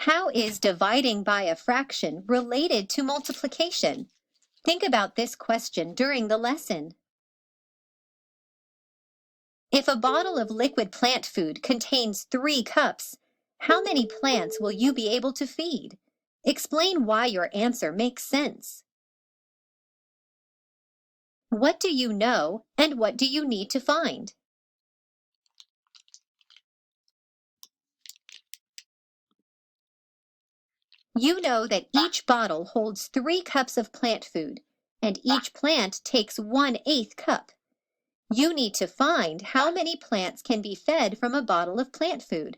How is dividing by a fraction related to multiplication? Think about this question during the lesson. If a bottle of liquid plant food contains 3 cups, how many plants will you be able to feed? Explain why your answer makes sense. What do you know and what do you need to find? You know that each bottle holds 3 cups of plant food, and each plant takes 1/8 cup. You need to find how many plants can be fed from a bottle of plant food.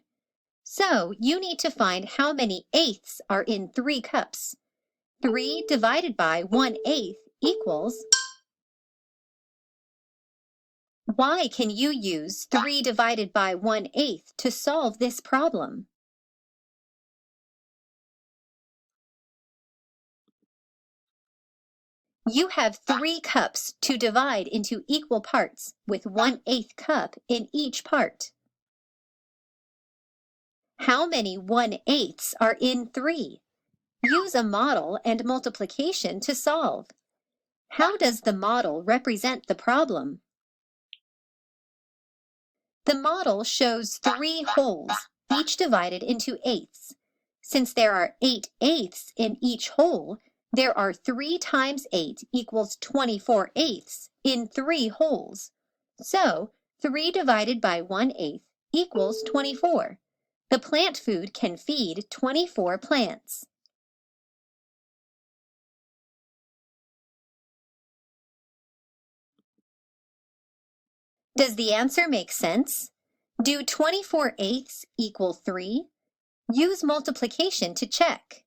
So you need to find how many eighths are in 3 cups. 3 divided by 1/8 equals. Why can you use 3 divided by 1/8 to solve this problem? You have 3 cups to divide into equal parts with 1/8 cup in each part. How many 1/8ths are in 3? Use a model and multiplication to solve. How does the model represent the problem? The model shows 3 wholes, each divided into eighths. Since there are 8/8ths in each whole, there are 3 times 8 equals 24/8ths in 3 wholes. So 3 divided by 1/8 equals 24. The plant food can feed 24 plants. Does the answer make sense? Do 24/8ths equal 3? Use multiplication to check.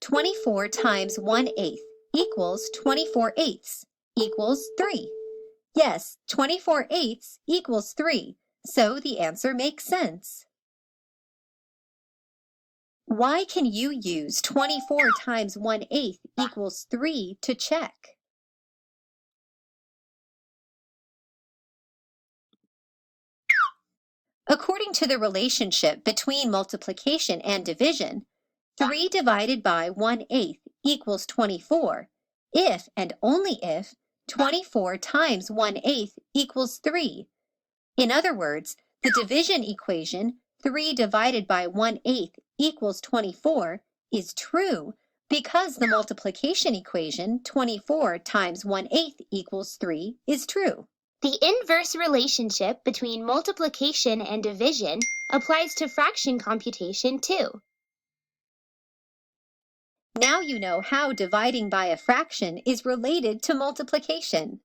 24 times 1/8 equals 24/8ths equals 3. Yes, 24/8ths equals 3, so the answer makes sense. Why can you use 24 times 1/8 equals 3 to check? According to the relationship between multiplication and division, 3 divided by 1/8 equals 24 if and only if 24 times 1/8 equals 3. In other words, the division equation 3 divided by 1/8 equals 24 is true because the multiplication equation 24 times 1/8 equals 3 is true. The inverse relationship between multiplication and division applies to fraction computation too. Now you know how dividing by a fraction is related to multiplication.